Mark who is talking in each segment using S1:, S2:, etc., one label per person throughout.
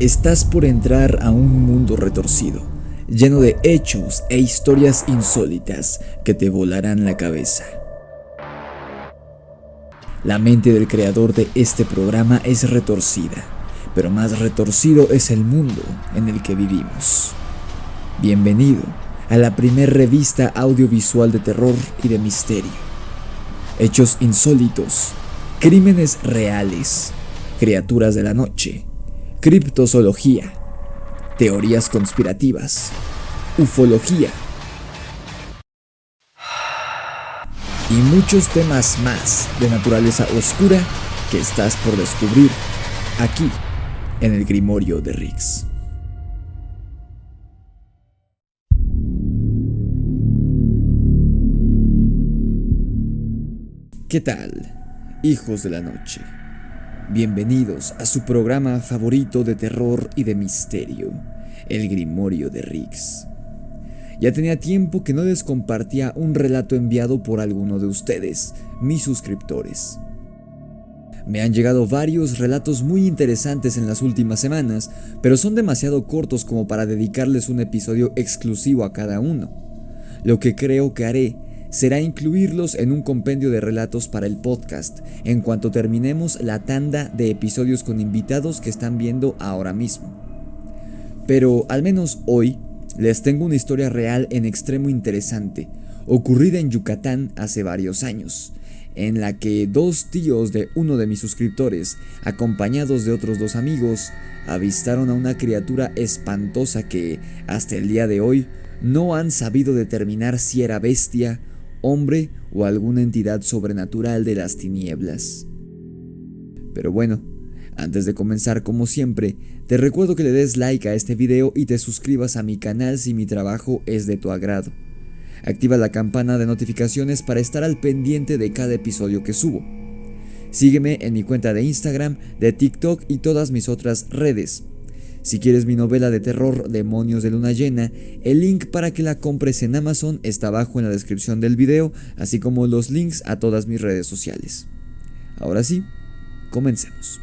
S1: Estás por entrar a un mundo retorcido, lleno de hechos e historias insólitas que te volarán la cabeza. La mente del creador de este programa es retorcida, pero más retorcido es el mundo en el que vivimos. Bienvenido a la primer revista audiovisual de terror y de misterio. Hechos insólitos, crímenes reales, criaturas de la noche, criptozoología, teorías conspirativas, ufología y muchos temas más de naturaleza oscura que estás por descubrir aquí en el Grimorio de Riggs. ¿Qué tal, hijos de la noche? Bienvenidos a su programa favorito de terror y de misterio, el Grimorio de Riggs. Ya tenía tiempo que no les compartía un relato enviado por alguno de ustedes, mis suscriptores. Me han llegado varios relatos muy interesantes en las últimas semanas, pero son demasiado cortos como para dedicarles un episodio exclusivo a cada uno. Lo que creo que haré será incluirlos en un compendio de relatos para el podcast, en cuanto terminemos la tanda de episodios con invitados que están viendo ahora mismo. Pero al menos hoy les tengo una historia real en extremo interesante, ocurrida en Yucatán hace varios años, en la que dos tíos de uno de mis suscriptores, acompañados de otros dos amigos, avistaron a una criatura espantosa que, hasta el día de hoy, no han sabido determinar si era bestia, hombre o alguna entidad sobrenatural de las tinieblas. Pero bueno, antes de comenzar, como siempre, te recuerdo que le des like a este video y te suscribas a mi canal si mi trabajo es de tu agrado. Activa la campana de notificaciones para estar al pendiente de cada episodio que subo. Sígueme en mi cuenta de Instagram, de TikTok y todas mis otras redes. Si quieres mi novela de terror Demonios de Luna Llena, el link para que la compres en Amazon está abajo en la descripción del video, así como los links a todas mis redes sociales. Ahora sí, comencemos.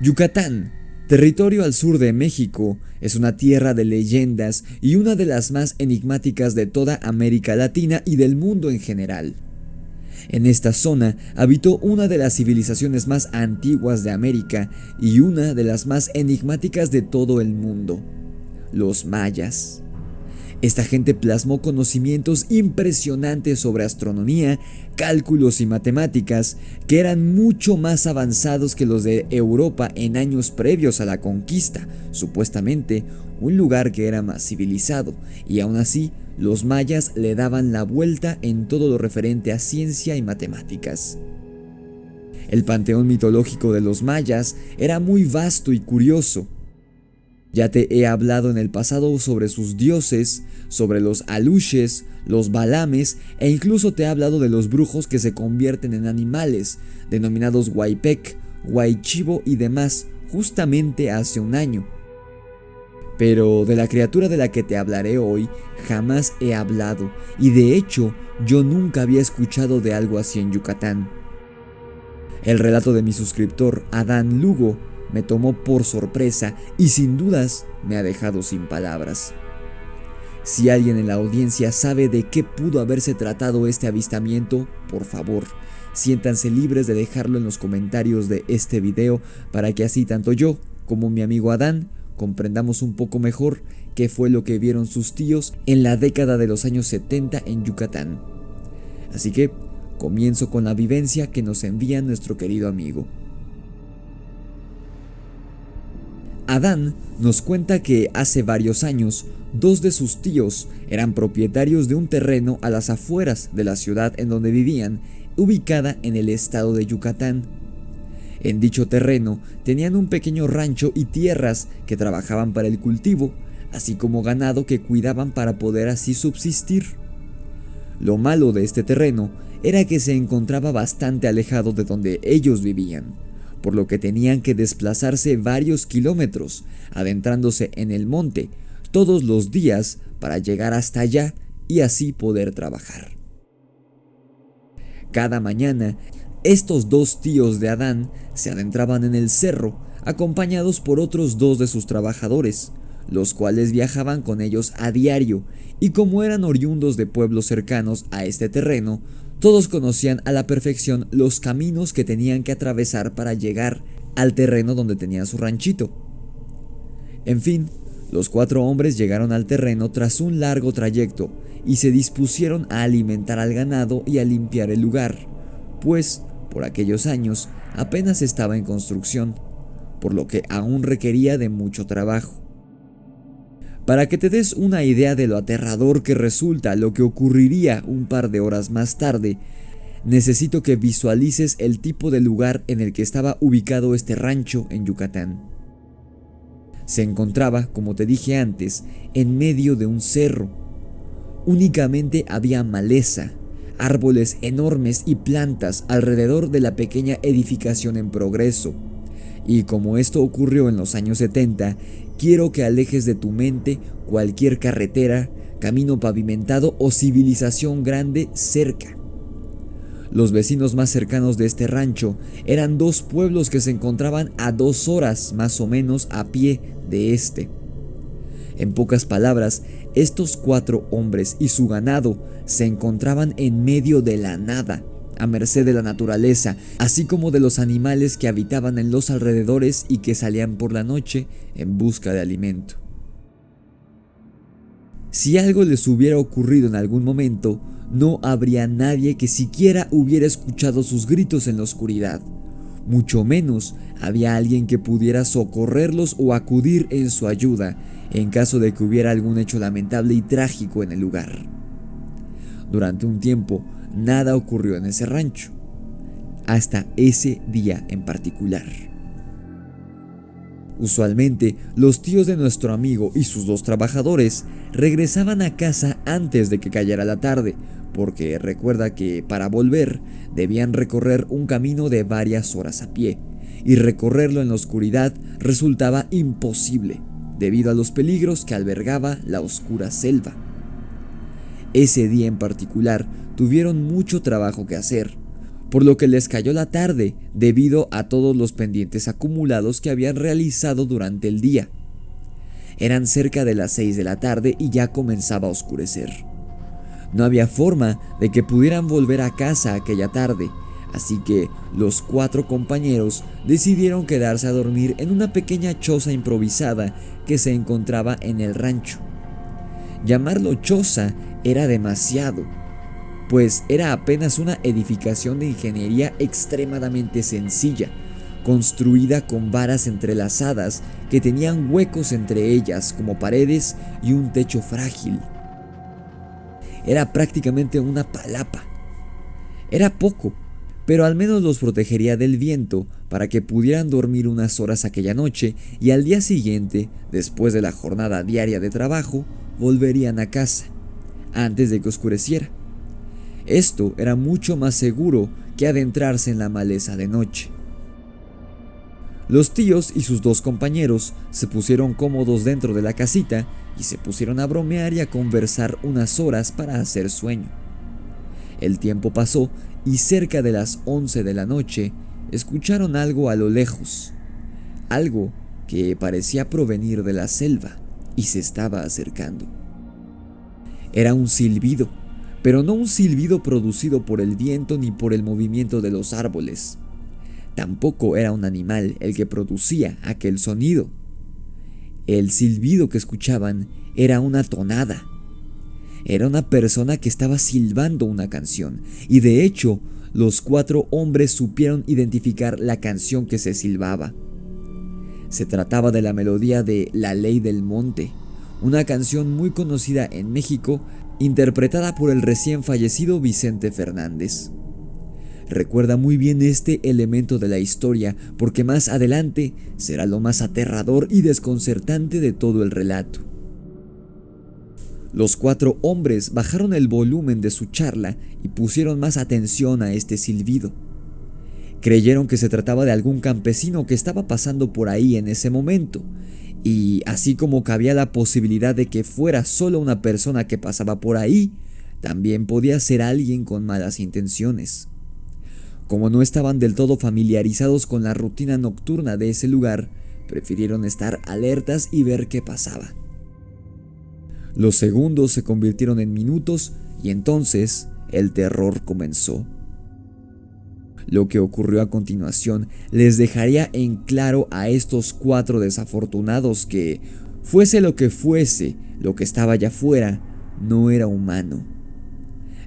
S1: Yucatán, territorio al sur de México, es una tierra de leyendas y una de las más enigmáticas de toda América Latina y del mundo en general. En esta zona habitó una de las civilizaciones más antiguas de América y una de las más enigmáticas de todo el mundo, los mayas. Esta gente plasmó conocimientos impresionantes sobre astronomía, cálculos y matemáticas que eran mucho más avanzados que los de Europa en años previos a la conquista, supuestamente un lugar que era más civilizado, y aún así los mayas le daban la vuelta en todo lo referente a ciencia y matemáticas. El panteón mitológico de los mayas era muy vasto y curioso. Ya te he hablado en el pasado sobre sus dioses, sobre los aluches, los balames e incluso te he hablado de los brujos que se convierten en animales, denominados huaypec, huaychivo y demás, justamente hace un año. Pero de la criatura de la que te hablaré hoy jamás he hablado y de hecho yo nunca había escuchado de algo así en Yucatán. El relato de mi suscriptor Adán Lugo me tomó por sorpresa y sin dudas me ha dejado sin palabras. Si alguien en la audiencia sabe de qué pudo haberse tratado este avistamiento, por favor, siéntanse libres de dejarlo en los comentarios de este video para que así tanto yo como mi amigo Adán comprendamos un poco mejor qué fue lo que vieron sus tíos en la década de los años 70 en Yucatán. Así que comienzo con la vivencia que nos envía nuestro querido amigo. Adán nos cuenta que hace varios años, dos de sus tíos eran propietarios de un terreno a las afueras de la ciudad en donde vivían, ubicada en el estado de Yucatán. En dicho terreno tenían un pequeño rancho y tierras que trabajaban para el cultivo, así como ganado que cuidaban para poder así subsistir. Lo malo de este terreno era que se encontraba bastante alejado de donde ellos vivían, por lo que tenían que desplazarse varios kilómetros, adentrándose en el monte todos los días para llegar hasta allá y así poder trabajar. Cada mañana Estos dos tíos de Adán se adentraban en el cerro, acompañados por otros dos de sus trabajadores, los cuales viajaban con ellos a diario, y como eran oriundos de pueblos cercanos a este terreno, todos conocían a la perfección los caminos que tenían que atravesar para llegar al terreno donde tenían su ranchito. En fin, los 4 hombres llegaron al terreno tras un largo trayecto y se dispusieron a alimentar al ganado y a limpiar el lugar, pues por aquellos años apenas estaba en construcción, por lo que aún requería de mucho trabajo. Para que te des una idea de lo aterrador que resulta lo que ocurriría un par de horas más tarde, necesito que visualices el tipo de lugar en el que estaba ubicado este rancho en Yucatán. Se encontraba, como te dije antes, en medio de un cerro. Únicamente había maleza, árboles enormes y plantas alrededor de la pequeña edificación en progreso. Y como esto ocurrió en los años 70, quiero que alejes de tu mente cualquier carretera, camino pavimentado o civilización grande cerca. Los vecinos más cercanos de este rancho eran 2 pueblos que se encontraban a 2 horas más o menos a pie de este. En pocas palabras, estos 4 hombres y su ganado se encontraban en medio de la nada, a merced de la naturaleza, así como de los animales que habitaban en los alrededores y que salían por la noche en busca de alimento. Si algo les hubiera ocurrido en algún momento, no habría nadie que siquiera hubiera escuchado sus gritos en la oscuridad. Mucho menos había alguien que pudiera socorrerlos o acudir en su ayuda en caso de que hubiera algún hecho lamentable y trágico en el lugar. Durante un tiempo, nada ocurrió en ese rancho, hasta ese día en particular. Usualmente, los tíos de nuestro amigo y sus 2 trabajadores regresaban a casa antes de que cayera la tarde, porque recuerda que para volver debían recorrer un camino de varias horas a pie, y recorrerlo en la oscuridad resultaba imposible, debido a los peligros que albergaba la oscura selva. Ese día en particular tuvieron mucho trabajo que hacer, por lo que les cayó la tarde debido a todos los pendientes acumulados que habían realizado durante el día. Eran cerca de las 6 de la tarde y ya comenzaba a oscurecer. No había forma de que pudieran volver a casa aquella tarde, así que los 4 compañeros decidieron quedarse a dormir en una pequeña choza improvisada que se encontraba en el rancho. Llamarlo choza era demasiado, pues era apenas una edificación de ingeniería extremadamente sencilla, construida con varas entrelazadas que tenían huecos entre ellas como paredes y un techo frágil. Era prácticamente una palapa. Era poco, pero al menos los protegería del viento para que pudieran dormir unas horas aquella noche y al día siguiente, después de la jornada diaria de trabajo, volverían a casa, antes de que oscureciera. Esto era mucho más seguro que adentrarse en la maleza de noche. Los tíos y sus 2 compañeros se pusieron cómodos dentro de la casita y se pusieron a bromear y a conversar unas horas para hacer sueño. El tiempo pasó y cerca de las 11 de la noche escucharon algo a lo lejos, algo que parecía provenir de la selva y se estaba acercando. Era un silbido, pero no un silbido producido por el viento ni por el movimiento de los árboles. Tampoco era un animal el que producía aquel sonido. El silbido que escuchaban era una tonada. Era una persona que estaba silbando una canción, y de hecho, los 4 hombres supieron identificar la canción que se silbaba. Se trataba de la melodía de La Ley del Monte, una canción muy conocida en México, interpretada por el recién fallecido Vicente Fernández. Recuerda muy bien este elemento de la historia porque más adelante será lo más aterrador y desconcertante de todo el relato. Los 4 hombres bajaron el volumen de su charla y pusieron más atención a este silbido. Creyeron que se trataba de algún campesino que estaba pasando por ahí en ese momento, y así como cabía la posibilidad de que fuera solo una persona que pasaba por ahí, también podía ser alguien con malas intenciones. Como no estaban del todo familiarizados con la rutina nocturna de ese lugar, prefirieron estar alertas y ver qué pasaba. Los segundos se convirtieron en minutos y entonces el terror comenzó. Lo que ocurrió a continuación les dejaría en claro a estos 4 desafortunados que, fuese lo que fuese, lo que estaba allá afuera no era humano.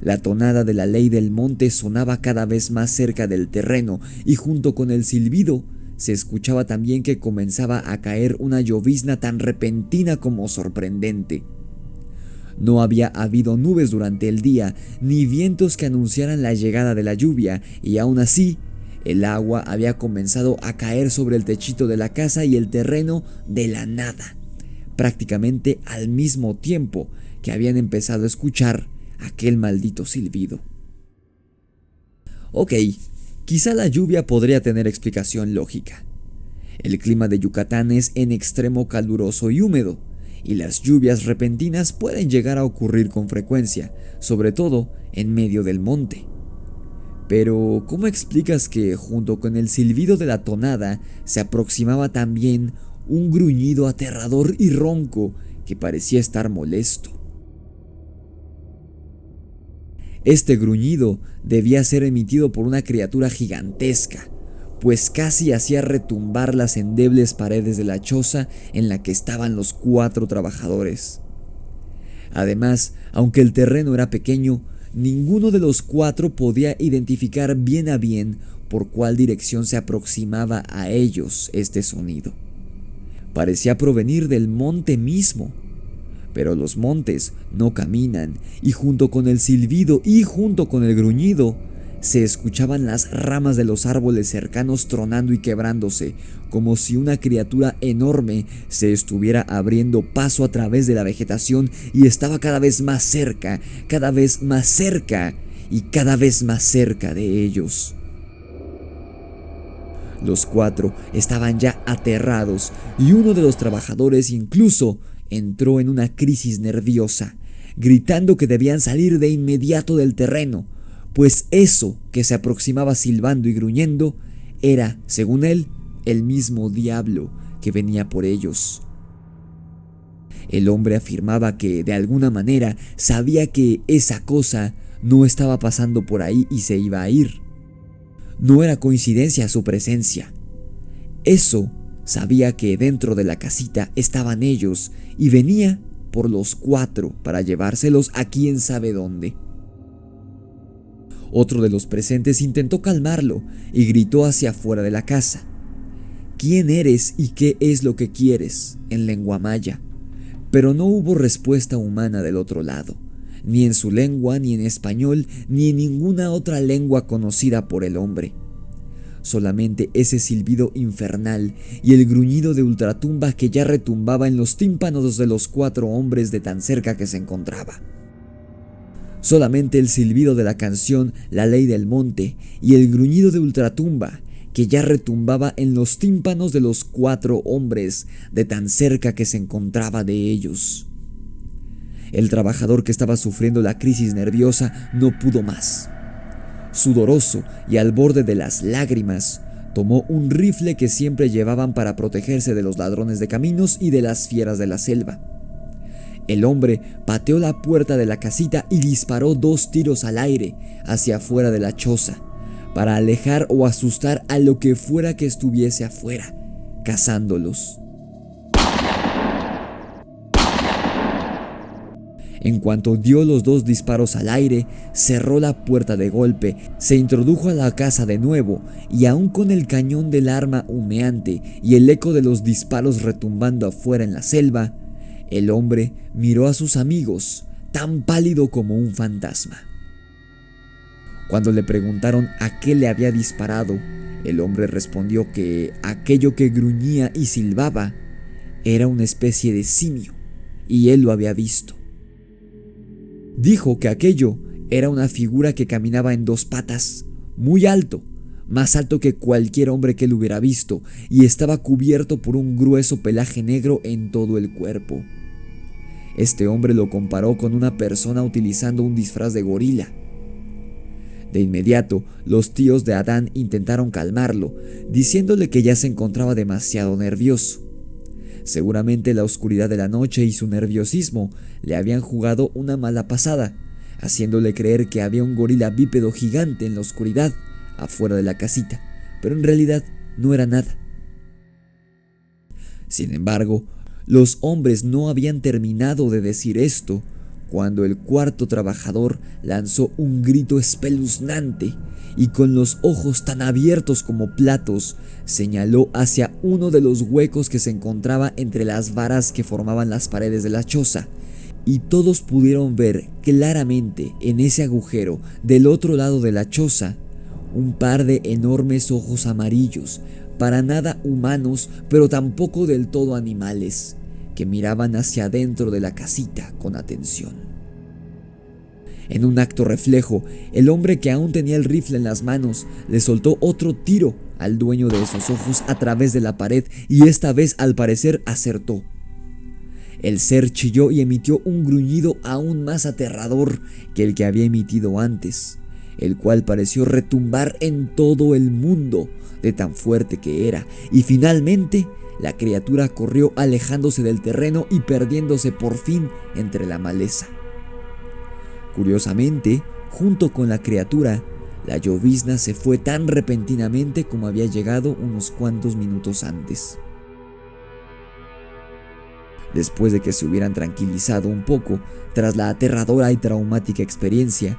S1: La tonada de la ley del monte sonaba cada vez más cerca del terreno y junto con el silbido se escuchaba también que comenzaba a caer una llovizna tan repentina como sorprendente. No había habido nubes durante el día, ni vientos que anunciaran la llegada de la lluvia, y aún así, el agua había comenzado a caer sobre el techito de la casa y el terreno de la nada, prácticamente al mismo tiempo que habían empezado a escuchar aquel maldito silbido. Ok, quizá la lluvia podría tener explicación lógica. El clima de Yucatán es en extremo caluroso y húmedo, y las lluvias repentinas pueden llegar a ocurrir con frecuencia, sobre todo en medio del monte. Pero, ¿cómo explicas que junto con el silbido de la tonada se aproximaba también un gruñido aterrador y ronco que parecía estar molesto? Este gruñido debía ser emitido por una criatura gigantesca, pues casi hacía retumbar las endebles paredes de la choza en la que estaban los 4 trabajadores. Además, aunque el terreno era pequeño, ninguno de los 4 podía identificar bien a bien por cuál dirección se aproximaba a ellos este sonido. Parecía provenir del monte mismo, pero los montes no caminan, y junto con el silbido y junto con el gruñido, se escuchaban las ramas de los árboles cercanos tronando y quebrándose, como si una criatura enorme se estuviera abriendo paso a través de la vegetación y estaba cada vez más cerca, cada vez más cerca y cada vez más cerca de ellos. Los 4 estaban ya aterrados y uno de los trabajadores incluso entró en una crisis nerviosa, gritando que debían salir de inmediato del terreno, pues eso que se aproximaba silbando y gruñendo era, según él, el mismo diablo que venía por ellos. El hombre afirmaba que, de alguna manera, sabía que esa cosa no estaba pasando por ahí y se iba a ir. No era coincidencia su presencia. Eso sabía que dentro de la casita estaban ellos y venía por los 4 para llevárselos a quién sabe dónde. Otro de los presentes intentó calmarlo y gritó hacia afuera de la casa: ¿Quién eres y qué es lo que quieres?, en lengua maya. Pero no hubo respuesta humana del otro lado, ni en su lengua, ni en español, ni en ninguna otra lengua conocida por el hombre. Solamente ese silbido infernal y el gruñido de ultratumba que ya retumbaba en los tímpanos de los 4 hombres de tan cerca que se encontraba. Solamente el silbido de la canción La Ley del Monte y el gruñido de ultratumba que ya retumbaba en los tímpanos de los 4 hombres de tan cerca que se encontraba de ellos. El trabajador que estaba sufriendo la crisis nerviosa no pudo más. Sudoroso y al borde de las lágrimas, tomó un rifle que siempre llevaban para protegerse de los ladrones de caminos y de las fieras de la selva. El hombre pateó la puerta de la casita y disparó 2 tiros al aire hacia afuera de la choza, para alejar o asustar a lo que fuera que estuviese afuera, cazándolos. En cuanto dio los 2 disparos al aire, cerró la puerta de golpe, se introdujo a la casa de nuevo y aún con el cañón del arma humeante y el eco de los disparos retumbando afuera en la selva, el hombre miró a sus amigos, tan pálido como un fantasma. Cuando le preguntaron a qué le había disparado, el hombre respondió que aquello que gruñía y silbaba era una especie de simio, y él lo había visto. Dijo que aquello era una figura que caminaba en 2 patas, muy alto, más alto que cualquier hombre que él hubiera visto, y estaba cubierto por un grueso pelaje negro en todo el cuerpo. Este hombre lo comparó con una persona utilizando un disfraz de gorila. De inmediato, los tíos de Adán intentaron calmarlo, diciéndole que ya se encontraba demasiado nervioso. Seguramente la oscuridad de la noche y su nerviosismo le habían jugado una mala pasada, haciéndole creer que había un gorila bípedo gigante en la oscuridad, afuera de la casita, pero en realidad no era nada. Sin embargo, los hombres no habían terminado de decir esto cuando el cuarto trabajador lanzó un grito espeluznante y con los ojos tan abiertos como platos señaló hacia uno de los huecos que se encontraba entre las varas que formaban las paredes de la choza, y todos pudieron ver claramente en ese agujero del otro lado de la choza un par de enormes ojos amarillos, para nada humanos pero tampoco del todo animales, que miraban hacia adentro de la casita con atención. En un acto reflejo, el hombre que aún tenía el rifle en las manos le soltó otro tiro al dueño de esos ojos a través de la pared y esta vez al parecer acertó. El ser chilló y emitió un gruñido aún más aterrador que el que había emitido antes, el cual pareció retumbar en todo el mundo de tan fuerte que era, y finalmente la criatura corrió alejándose del terreno y perdiéndose por fin entre la maleza. Curiosamente, junto con la criatura, la llovizna se fue tan repentinamente como había llegado unos cuantos minutos antes. Después de que se hubieran tranquilizado un poco tras la aterradora y traumática experiencia,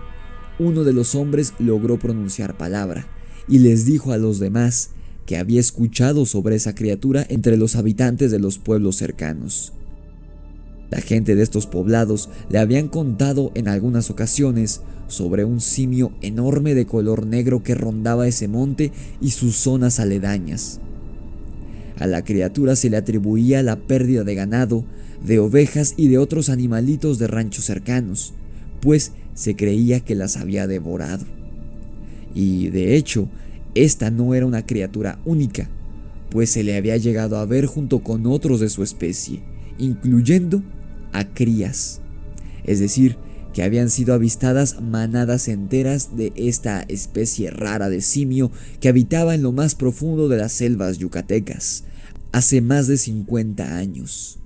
S1: uno de los hombres logró pronunciar palabra y les dijo a los demás que había escuchado sobre esa criatura entre los habitantes de los pueblos cercanos. La gente de estos poblados le habían contado en algunas ocasiones sobre un simio enorme de color negro que rondaba ese monte y sus zonas aledañas. A la criatura se le atribuía la pérdida de ganado, de ovejas y de otros animalitos de ranchos cercanos, pues se creía que las había devorado. Y de hecho, esta no era una criatura única, pues se le había llegado a ver junto con otros de su especie, incluyendo a crías, es decir, que habían sido avistadas manadas enteras de esta especie rara de simio que habitaba en lo más profundo de las selvas yucatecas, hace más de 50 años.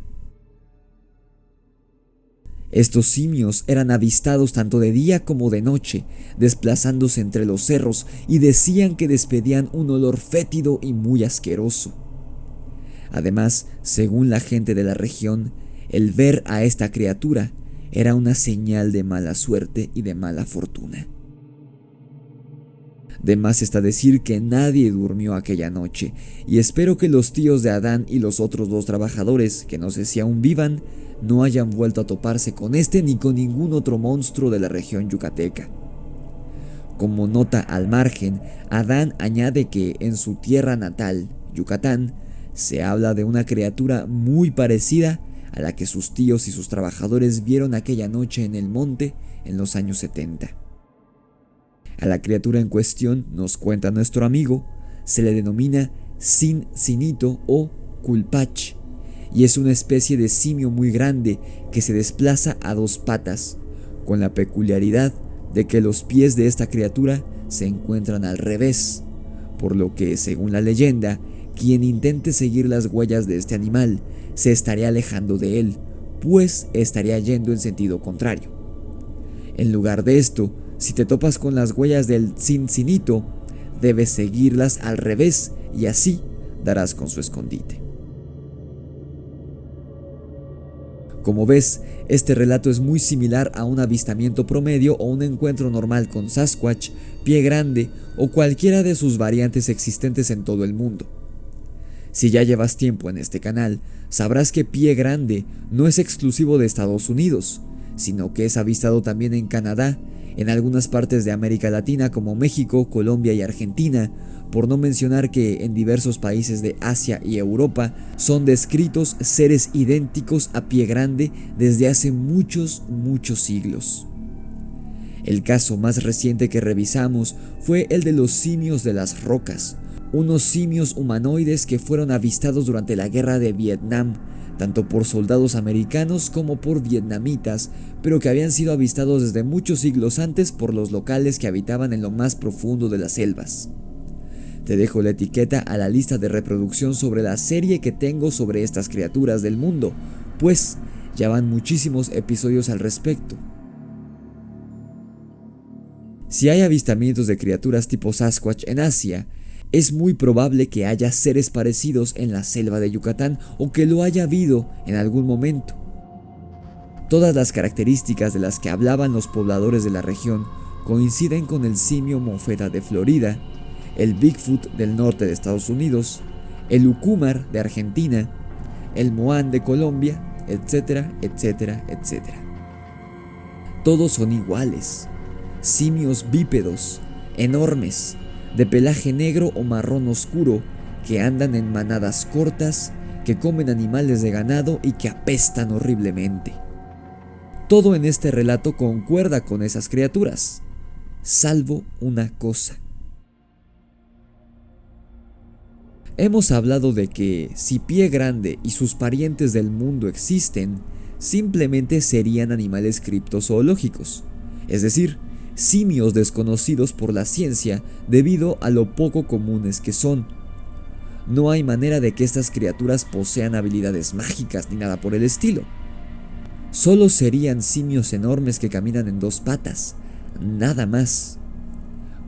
S1: Estos simios eran avistados tanto de día como de noche, desplazándose entre los cerros, y decían que despedían un olor fétido y muy asqueroso. Además, según la gente de la región, el ver a esta criatura era una señal de mala suerte y de mala fortuna. De más está decir que nadie durmió aquella noche, y espero que los tíos de Adán y los otros dos trabajadores, que no sé si aún vivan, no hayan vuelto a toparse con este ni con ningún otro monstruo de la región yucateca. Como nota al margen, Adán añade que en su tierra natal, Yucatán, se habla de una criatura muy parecida a la que sus tíos y sus trabajadores vieron aquella noche en el monte en los años 70. A la criatura en cuestión, nos cuenta nuestro amigo, se le denomina cincinito o culpach, y es una especie de simio muy grande que se desplaza a dos patas, con la peculiaridad de que los pies de esta criatura se encuentran al revés, por lo que, según la leyenda, quien intente seguir las huellas de este animal se estaría alejando de él, pues estaría yendo en sentido contrario. En lugar de esto, si te topas con las huellas del cincinito, debes seguirlas al revés y así darás con su escondite. Como ves, este relato es muy similar a un avistamiento promedio o un encuentro normal con Sasquatch, pie grande o cualquiera de sus variantes existentes en todo el mundo. Si ya llevas tiempo en este canal, sabrás que pie grande no es exclusivo de Estados Unidos, sino que es avistado también en Canadá, en algunas partes de América Latina como México, Colombia y Argentina, por no mencionar que en diversos países de Asia y Europa son descritos seres idénticos a pie grande desde hace muchos siglos. El caso más reciente que revisamos fue el de los simios de las rocas, unos simios humanoides que fueron avistados durante la guerra de Vietnam, tanto por soldados americanos como por vietnamitas, pero que habían sido avistados desde muchos siglos antes por los locales que habitaban en lo más profundo de las selvas. Te dejo la etiqueta a la lista de reproducción sobre la serie que tengo sobre estas criaturas del mundo, pues ya van muchísimos episodios al respecto. Si hay avistamientos de criaturas tipo Sasquatch en Asia, es muy probable que haya seres parecidos en la selva de Yucatán o que lo haya habido en algún momento. Todas las características de las que hablaban los pobladores de la región coinciden con el simio mofeta de Florida, el Bigfoot del norte de Estados Unidos, el Ucumar de Argentina, el Moán de Colombia, etcétera, etcétera, etcétera. Todos son iguales, simios bípedos, enormes, de pelaje negro o marrón oscuro, que andan en manadas cortas, que comen animales de ganado y que apestan horriblemente. Todo en este relato concuerda con esas criaturas, salvo una cosa. Hemos hablado de que si Pie Grande y sus parientes del mundo existen, simplemente serían animales criptozoológicos, es decir, simios desconocidos por la ciencia debido a lo poco comunes que son. No hay manera de que estas criaturas posean habilidades mágicas ni nada por el estilo. Solo serían simios enormes que caminan en dos patas, nada más.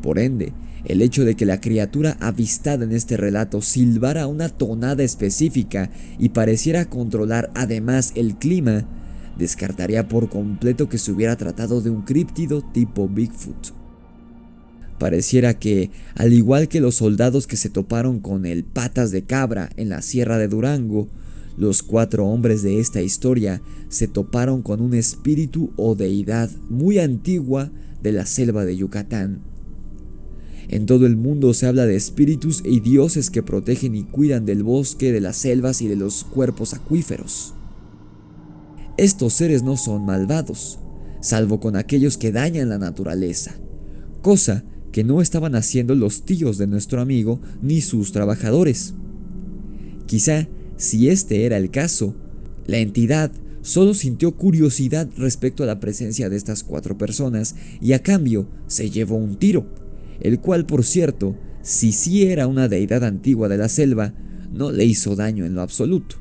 S1: Por ende, el hecho de que la criatura avistada en este relato silbara una tonada específica y pareciera controlar además el clima, descartaría por completo que se hubiera tratado de un críptido tipo Bigfoot. Pareciera que, al igual que los soldados que se toparon con el Patas de Cabra en la Sierra de Durango, los 4 hombres de esta historia se toparon con un espíritu o deidad muy antigua de la selva de Yucatán. En todo el mundo se habla de espíritus y dioses que protegen y cuidan del bosque, de las selvas y de los cuerpos acuíferos. Estos seres no son malvados, salvo con aquellos que dañan la naturaleza, cosa que no estaban haciendo los tíos de nuestro amigo ni sus trabajadores. Quizá, si este era el caso, la entidad solo sintió curiosidad respecto a la presencia de estas 4 personas y a cambio se llevó un tiro, el cual, por cierto, si sí era una deidad antigua de la selva, no le hizo daño en lo absoluto.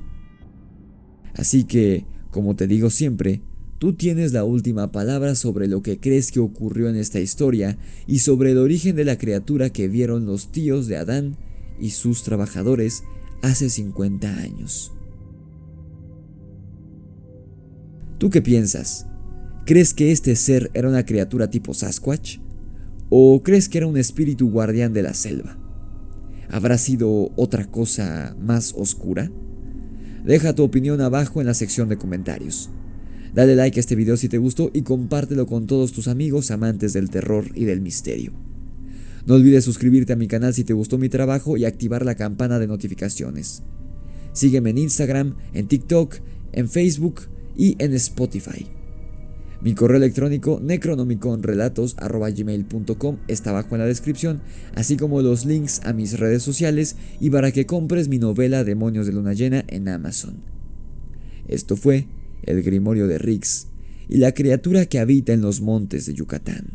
S1: Así que, como te digo siempre, tú tienes la última palabra sobre lo que crees que ocurrió en esta historia y sobre el origen de la criatura que vieron los tíos de Adán y sus trabajadores hace 50 años. ¿Tú qué piensas? ¿Crees que este ser era una criatura tipo Sasquatch? ¿O crees que era un espíritu guardián de la selva? ¿Habrá sido otra cosa más oscura? Deja tu opinión abajo en la sección de comentarios. Dale like a este video si te gustó y compártelo con todos tus amigos amantes del terror y del misterio. No olvides suscribirte a mi canal si te gustó mi trabajo y activar la campana de notificaciones. Sígueme en Instagram, en TikTok, en Facebook y en Spotify. Mi correo electrónico necronomiconrelatos@gmail.com está abajo en la descripción, así como los links a mis redes sociales y para que compres mi novela Demonios de Luna Llena en Amazon. Esto fue El Grimorio de Rix y la criatura que habita en los montes de Yucatán.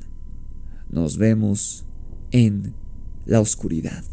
S1: Nos vemos en la oscuridad.